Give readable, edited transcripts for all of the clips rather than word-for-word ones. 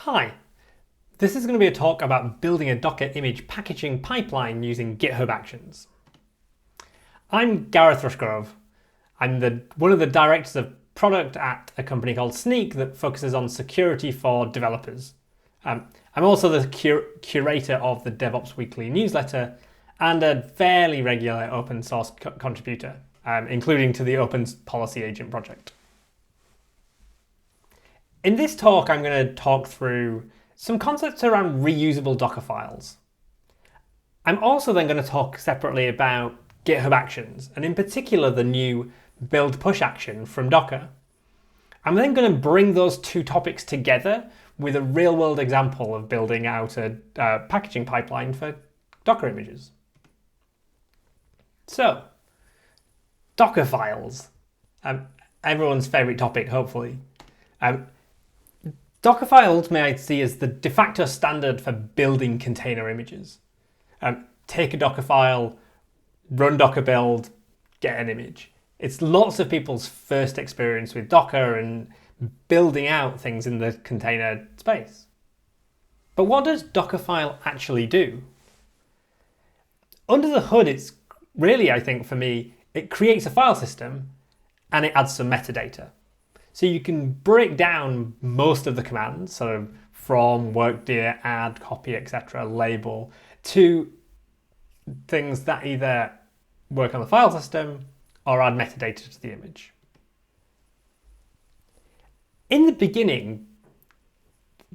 Hi, this is going to be a talk about building a Docker image packaging pipeline using GitHub Actions. I'm Gareth Rushgrove. I'm one of the directors of product at a company called Snyk that focuses on security for developers. I'm also the curator of the DevOps Weekly newsletter and a fairly regular open source contributor, including to the Open Policy Agent project. In this talk, I'm going to talk through some concepts around reusable Docker files. I'm also then going to talk separately about GitHub Actions, and in particular the new build push action from Docker. I'm then going to bring those two topics together with a real-world example of building out a packaging pipeline for Docker images. So, Docker files, everyone's favorite topic, hopefully. Dockerfile ultimately I see as the de facto standard for building container images. Take a Docker file, run Docker build, get an image. It's lots of people's first experience with Docker and building out things in the container space. But what does Dockerfile actually do? Under the hood, it's really, I think for me, it creates a file system and it adds some metadata. So you can break down most of the commands, sort of from, work, dir, add, copy, etc., label, to things that either work on the file system or add metadata to the image. In the beginning,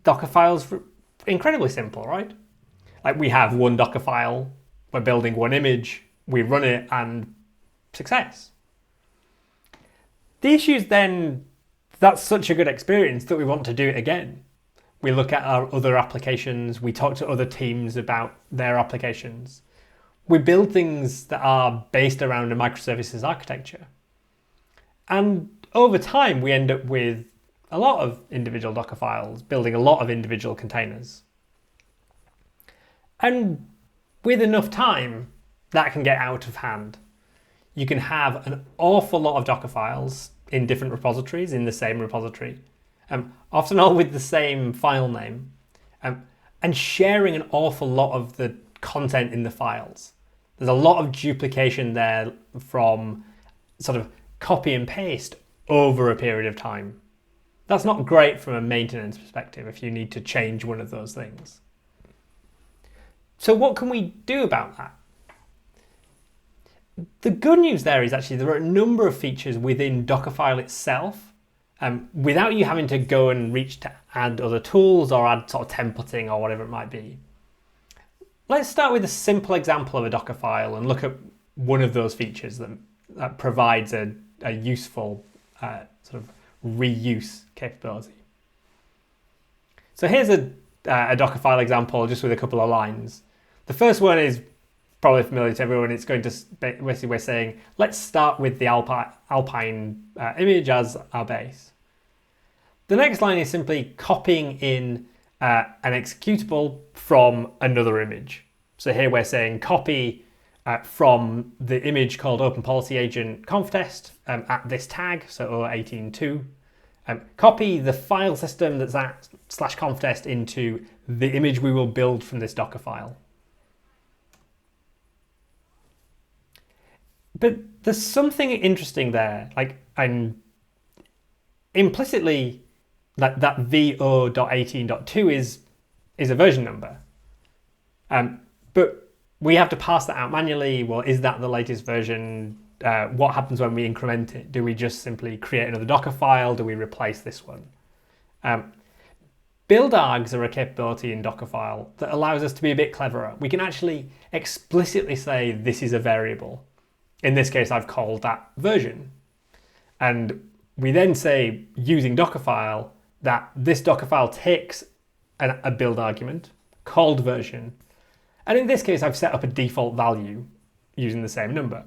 Docker files were incredibly simple, right? Like we have one Docker file, we're building one image, we run it, and success. The issue is then that's such a good experience that we want to do it again. We look at our other applications, we talk to other teams about their applications. We build things that are based around a microservices architecture. And over time, we end up with a lot of individual Docker files, building a lot of individual containers. And with enough time, that can get out of hand. You can have an awful lot of Docker files in different repositories in the same repository, often all with the same file name, and sharing an awful lot of the content in the files. There's a lot of duplication there from sort of copy and paste over a period of time. That's not great from a maintenance perspective if you need to change one of those things. So what can we do about that? The good news there is actually there are a number of features within Dockerfile itself without you having to go and reach to add other tools or add sort of templating or whatever it might be. Let's start with a simple example of a Docker file and look at one of those features that provides a useful sort of reuse capability. So here's a Docker file example just with a couple of lines. The first one is probably familiar to everyone. It's going to basically we're saying let's start with the Alpine image as our base. The next line is simply copying in an executable from another image. So here we're saying copy from the image called Open Policy Agent conftest at this tag, so 0.18.2. Copy the file system that's at /conftest into the image we will build from this Docker file. But there's something interesting there, like implicitly that v0.18.2 is a version number. But we have to pass that out manually. Well, is that the latest version? What happens when we increment it? Do we just simply create another Docker file? Do we replace this one? Build args are a capability in Dockerfile that allows us to be a bit cleverer. We can actually explicitly say this is a variable. In this case, I've called that version. And we then say, using Dockerfile, that this Dockerfile takes a build argument called version. And in this case, I've set up a default value using the same number.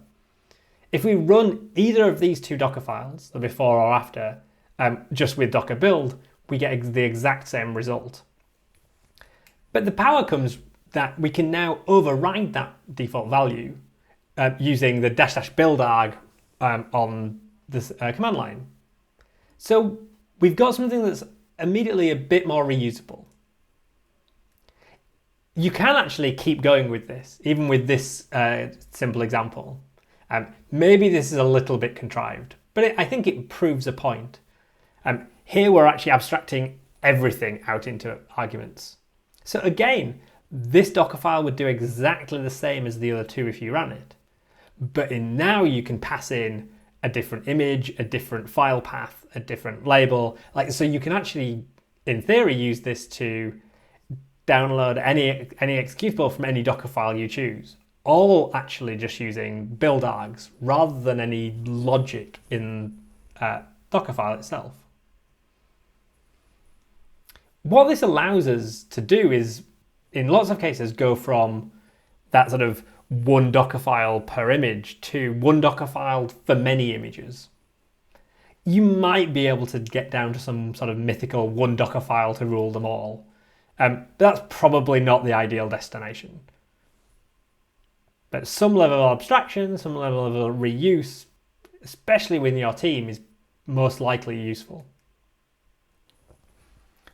If we run either of these two Docker files, the before or after, just with Docker build, we get the exact same result. But the power comes that we can now override that default value using the --build arg on this command line. So we've got something that's immediately a bit more reusable. You can actually keep going with this, even with this simple example. Maybe this is a little bit contrived, but I think it proves a point. Here we're actually abstracting everything out into arguments. So again, this Dockerfile would do exactly the same as the other two if you ran it. But now you can pass in a different image, a different file path, a different label. So you can actually, in theory, use this to download any executable from any Dockerfile you choose, all actually just using build args rather than any logic in Dockerfile itself. What this allows us to do is, in lots of cases, go from that sort of one Dockerfile per image to one Dockerfile for many images. You might be able to get down to some sort of mythical one Dockerfile to rule them all. But that's probably not the ideal destination. But some level of abstraction, some level of reuse, especially within your team, is most likely useful.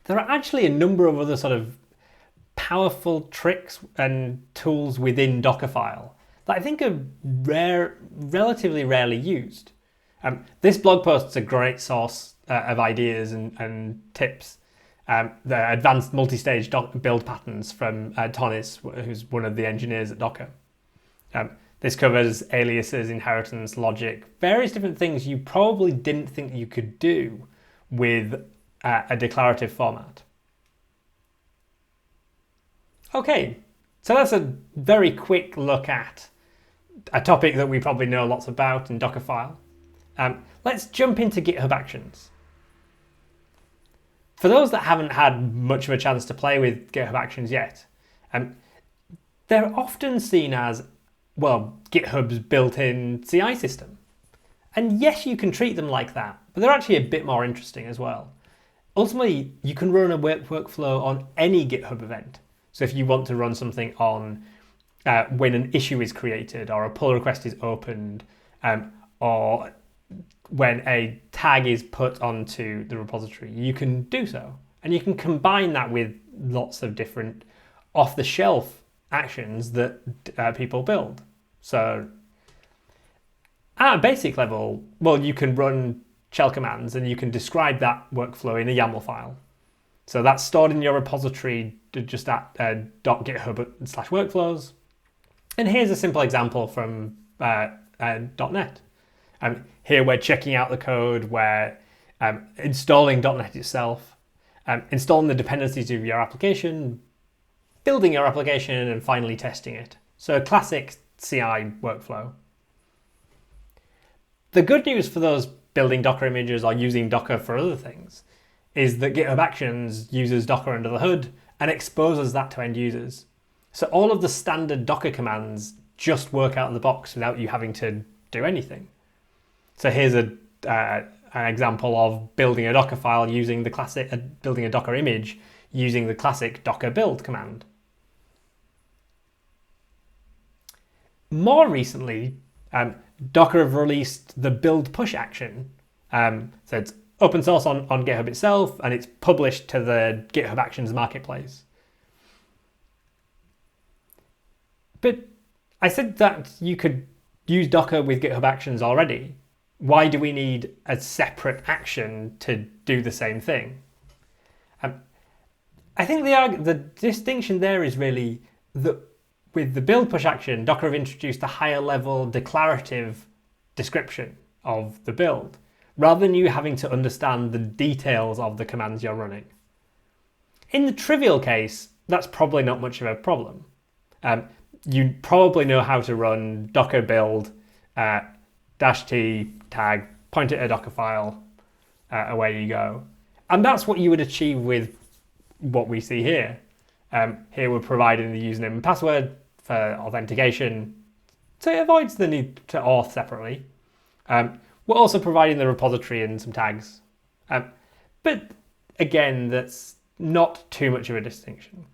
There are actually a number of other sort of powerful tricks and tools within Dockerfile that I think are relatively rarely used. This blog post is a great source of ideas and tips. The advanced multi-stage build patterns from Tonis, who's one of the engineers at Docker. This covers aliases, inheritance, logic, various different things you probably didn't think you could do with a declarative format. Okay, so that's a very quick look at a topic that we probably know lots about in Dockerfile. Let's jump into GitHub Actions. For those that haven't had much of a chance to play with GitHub Actions yet, they're often seen as, well, GitHub's built-in CI system. And yes, you can treat them like that, but they're actually a bit more interesting as well. Ultimately, you can run a workflow on any GitHub event. So if you want to run something on when an issue is created or a pull request is opened, or when a tag is put onto the repository, you can do so. And you can combine that with lots of different off-the-shelf actions that people build. So at a basic level, well, you can run shell commands and you can describe that workflow in a YAML file. So that's stored in your repository just at .github/workflows. And here's a simple example from .NET. Here we're checking out the code, we're installing .NET itself, installing the dependencies of your application, building your application, and finally testing it. So a classic CI workflow. The good news for those building Docker images or using Docker for other things is that GitHub Actions uses Docker under the hood and exposes that to end users. So all of the standard Docker commands just work out of the box without you having to do anything. So here's an example of building a Docker file using the classic, building a Docker image using the classic docker build command. More recently, Docker have released the build push action. So it's open source on GitHub itself, and it's published to the GitHub Actions marketplace. But I said that you could use Docker with GitHub Actions already. Why do we need a separate action to do the same thing? I think the distinction there is really that with the build push action, Docker have introduced a higher level declarative description of the build, rather than you having to understand the details of the commands you're running. In the trivial case, that's probably not much of a problem. You probably know how to run docker build -t tag, point it at a Dockerfile, away you go. And that's what you would achieve with what we see here. Here we're providing the username and password for authentication, so it avoids the need to auth separately. We're also providing the repository and some tags. But again, that's not too much of a distinction.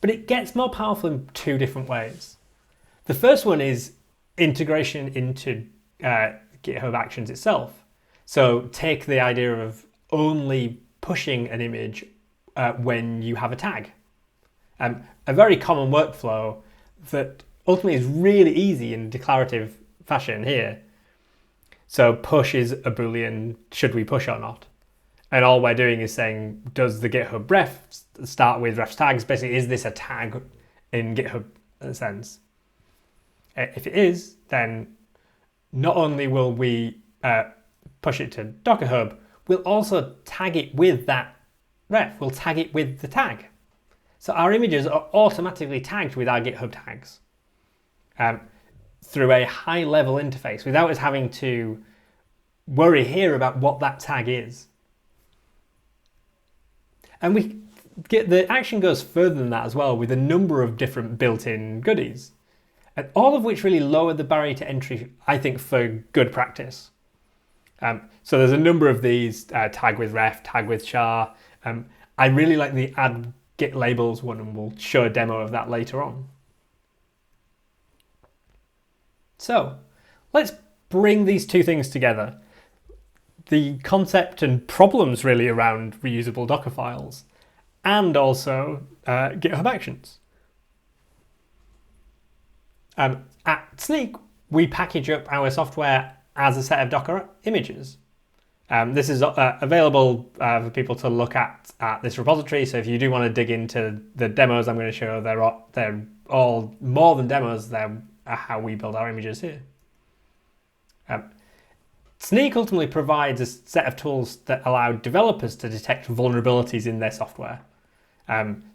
But it gets more powerful in two different ways. The first one is integration into GitHub Actions itself. So take the idea of only pushing an image when you have a tag. A very common workflow that ultimately is really easy in declarative fashion here. So push is a Boolean, should we push or not? And all we're doing is saying, does the GitHub ref start with ref tags? Basically, is this a tag in GitHub sense? If it is, then not only will we push it to Docker Hub, we'll also tag it with that ref. We'll tag it with the tag. So our images are automatically tagged with our GitHub tags through a high-level interface without us having to worry here about what that tag is. And the action goes further than that as well, with a number of different built-in goodies, and all of which really lower the barrier to entry, I think, for good practice. So there's a number of these, tag with ref, tag with char. I really like the add git labels one, and we'll show a demo of that later on. So let's bring these two things together. The concept and problems really around reusable Docker files, and also GitHub Actions. At Snyk, we package up our software as a set of Docker images. This is available for people to look at this repository. So if you do want to dig into the demos I'm going to show, they're all more than demos. They're how we build our images here. Snyk ultimately provides a set of tools that allow developers to detect vulnerabilities in their software.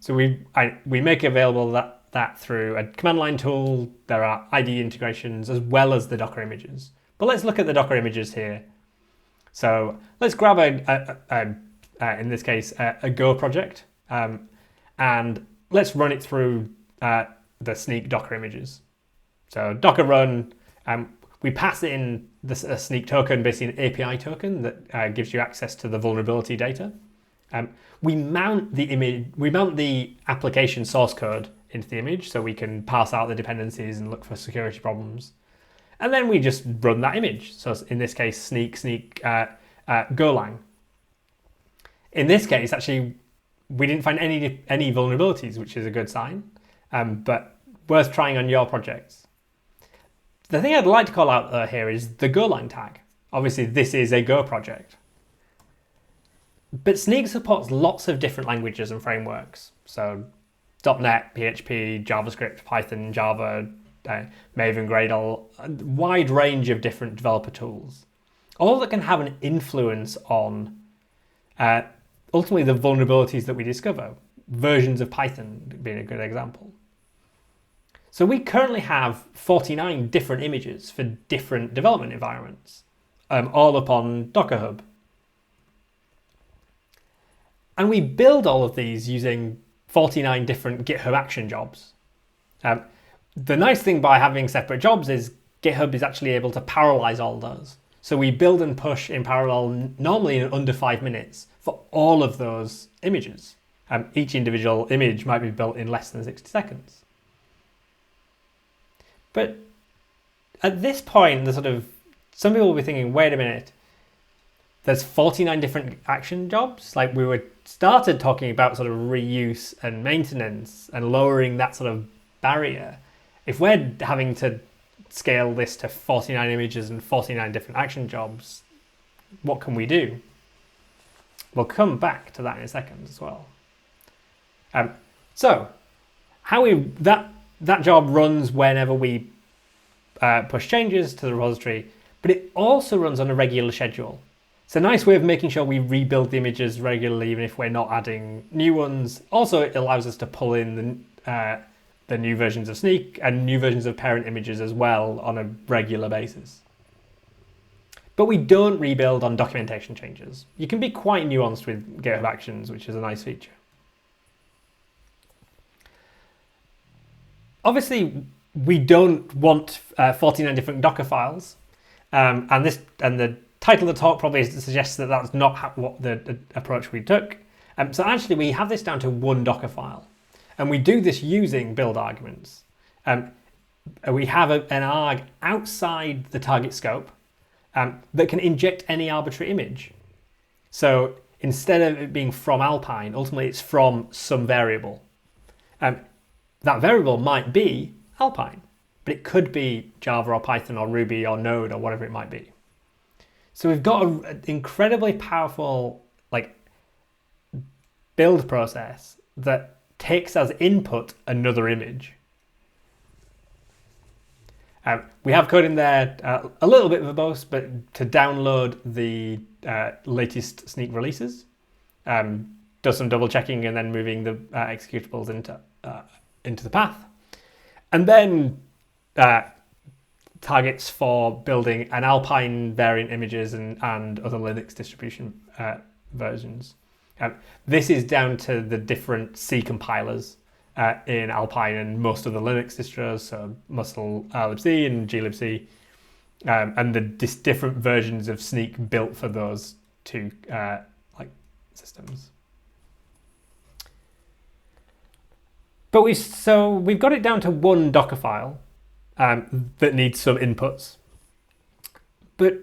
So we make available that through a command line tool. There are IDE integrations as well as the Docker images. But let's look at the Docker images here. So let's grab in this case, a Go project, and let's run it through the Snyk Docker images. So Docker run, we pass in a Snyk token, basically an API token that gives you access to the vulnerability data. We mount the application source code into the image so we can parse out the dependencies and look for security problems. And then we just run that image. So in this case, Snyk Golang. In this case, actually, we didn't find any vulnerabilities, which is a good sign, but worth trying on your projects. The thing I'd like to call out here is the Golang tag. Obviously, this is a Go project. But Snyk supports lots of different languages and frameworks. So .NET, PHP, JavaScript, Python, Java, Maven, Gradle, a wide range of different developer tools. All that can have an influence on ultimately the vulnerabilities that we discover. Versions of Python being a good example. So we currently have 49 different images for different development environments, all up on Docker Hub. And we build all of these using 49 different GitHub action jobs. The nice thing by having separate jobs is GitHub is actually able to parallelize all those. So we build and push in parallel, normally in under 5 minutes, for all of those images. Each individual image might be built in less than 60 seconds. But at this point, some people will be thinking, wait a minute, there's 49 different action jobs? Like we started talking about sort of reuse and maintenance and lowering that sort of barrier. If we're having to scale this to 49 images and 49 different action jobs, what can we do? We'll come back to that in a second as well. So that job runs whenever we push changes to the repository, but it also runs on a regular schedule. It's a nice way of making sure we rebuild the images regularly, even if we're not adding new ones. Also, it allows us to pull in the new versions of Snyk and new versions of parent images as well on a regular basis. But we don't rebuild on documentation changes. You can be quite nuanced with GitHub Actions, which is a nice feature. Obviously, we don't want 49 different Docker files, and the title of the talk probably suggests that that's not what the approach we took. So actually, we have this down to one Docker file, and we do this using build arguments. We have an arg outside the target scope that can inject any arbitrary image. So instead of it being from Alpine, ultimately it's from some variable. That variable might be Alpine, but it could be Java or Python or Ruby or Node or whatever it might be. So we've got an incredibly powerful build process that takes as input another image. We have code in there, a little bit verbose, but to download the latest Snyk releases, does some double checking and then moving the executables into the path, and then targets for building an Alpine variant images and other Linux distribution versions. This is down to the different C compilers in Alpine and most of the Linux distros, so Muscle libc and glibc, and the different versions of Snyk built for those two systems. But we've got it down to one Dockerfile that needs some inputs, but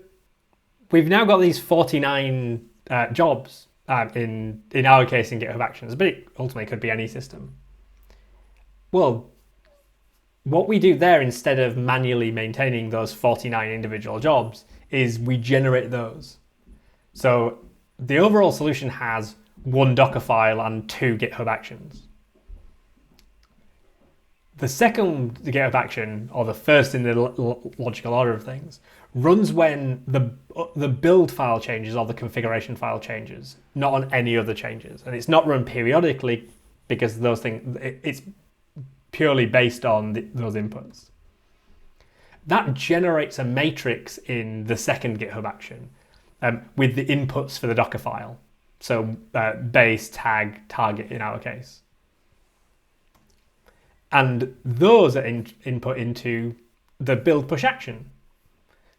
we've now got these 49 jobs in our case in GitHub Actions, but it ultimately could be any system. Well, what we do there, instead of manually maintaining those 49 individual jobs, is we generate those. So the overall solution has one Dockerfile and two GitHub Actions. The second GitHub action, or the first in the logical order of things, runs when the build file changes or the configuration file changes, not on any other changes. And it's not run periodically because those things, it's purely based on those inputs. That generates a matrix in the second GitHub action with the inputs for the Dockerfile. So base, tag, target in our case. And those are input into the build push action.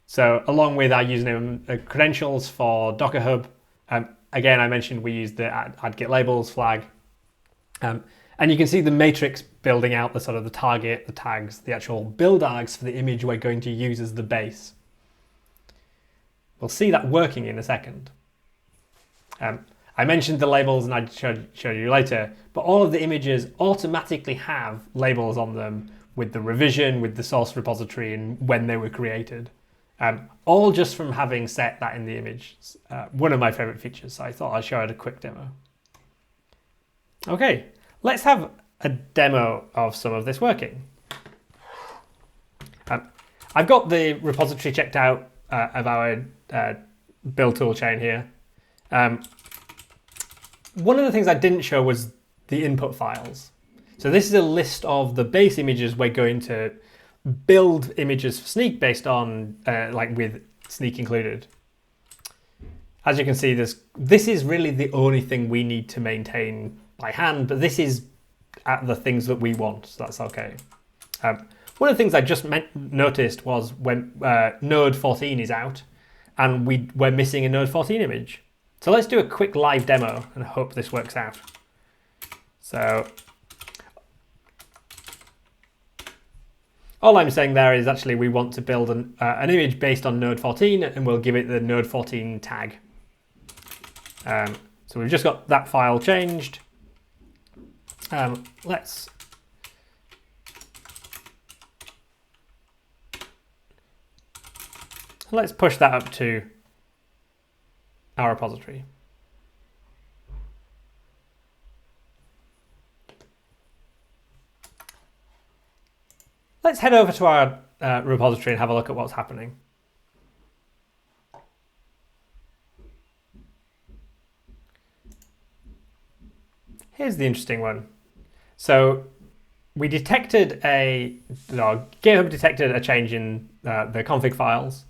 So along with our username credentials for Docker Hub, again, I mentioned we use the add git labels flag. And you can see the matrix building out the sort of the target, the tags, the actual build args for the image we're going to use as the base. We'll see that working in a second. I mentioned the labels and I'd show you later, but all of the images automatically have labels on them with the revision, with the source repository, and when they were created. All just from having set that in the image. One of my favorite features, so I thought I'd show it a quick demo. Okay, let's have a demo of some of this working. I've got the repository checked out of our build tool chain here. One of the things I didn't show was the input files. So this is a list of the base images we're going to build images for Snyk based on, with Snyk included. As you can see, this is really the only thing we need to maintain by hand, but this is the things that we want, so that's okay. One of the things I just noticed was when Node 14 is out, and we're missing a Node 14 image. So let's do a quick live demo and hope this works out. So all I'm saying there is actually we want to build an image based on Node 14, and we'll give it the Node 14 tag. So we've just got that file changed. Let's push that up to our repository. Let's head over to our repository and have a look at what's happening. Here's the interesting one. So we detected GitHub detected a change in the config files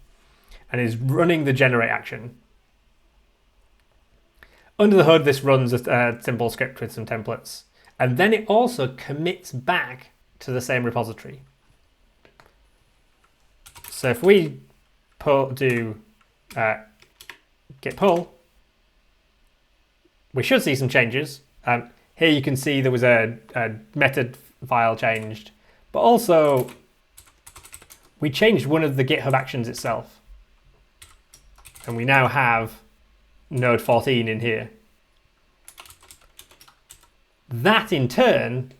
and is running the generate action. Under the hood, this runs a simple script with some templates, and then it also commits back to the same repository. So if we do git pull, we should see some changes. Here you can see there was a method file changed, but also we changed one of the GitHub actions itself. And we now have Node 14 in here. That in turn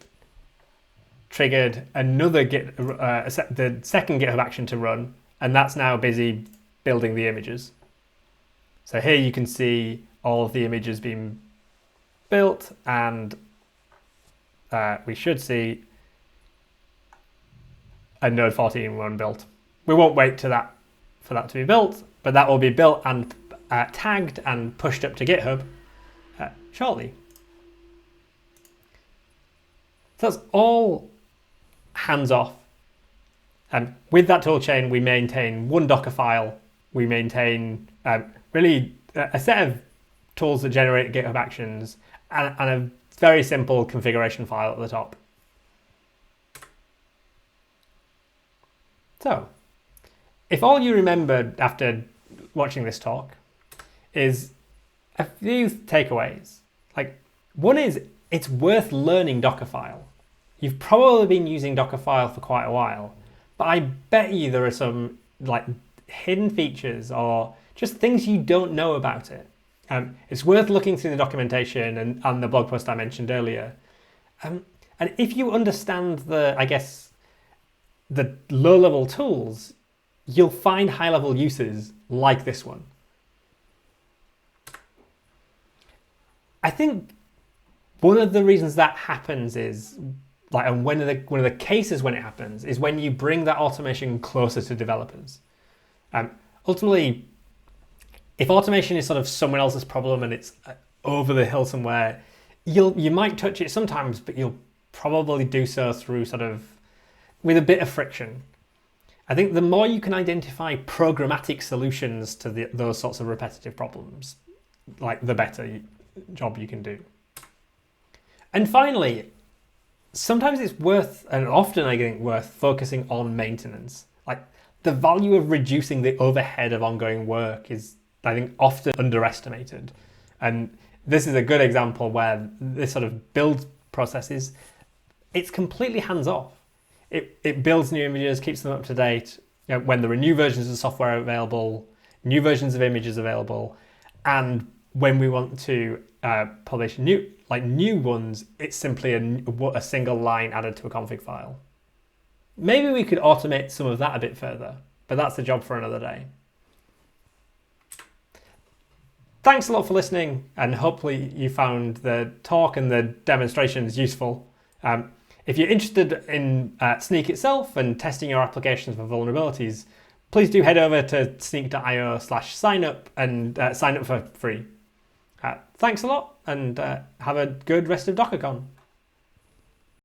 triggered another the second GitHub action to run, and that's now busy building the images. So here you can see all of the images being built, and we should see a node 14 one built. We won't wait for that to be built, but that will be built and tagged and pushed up to GitHub shortly. So that's all hands off. And with that toolchain, we maintain one Dockerfile. We maintain really a set of tools that generate GitHub Actions and a very simple configuration file at the top. So, if all you remembered after watching this talk is a few takeaways, like one is it's worth learning Dockerfile. You've probably been using Dockerfile for quite a while, but I bet you there are some like hidden features or just things you don't know about it. It's worth looking through the documentation and the blog post I mentioned earlier. And if you understand the low-level tools, you'll find high-level uses like this one. I think one of the reasons that happens is, and one of the cases when it happens is when you bring that automation closer to developers. Ultimately, if automation is sort of someone else's problem and it's over the hill somewhere, you might touch it sometimes, but you'll probably do so through with a bit of friction. I think the more you can identify programmatic solutions to those sorts of repetitive problems, the better job you can do. And finally, sometimes it's worth, and often I think worth, focusing on maintenance. The value of reducing the overhead of ongoing work is, I think, often underestimated. And this is a good example where this sort of build process it's completely hands-off. It builds new images, keeps them up to date. When there are new versions of software available, new versions of images available, and when we want to publish new ones, it's simply a single line added to a config file. Maybe we could automate some of that a bit further, but that's the job for another day. Thanks a lot for listening, and hopefully you found the talk and the demonstrations useful. If you're interested in Snyk itself and testing your applications for vulnerabilities, please do head over to snyk.io/signup and sign up for free. Thanks a lot, and have a good rest of DockerCon.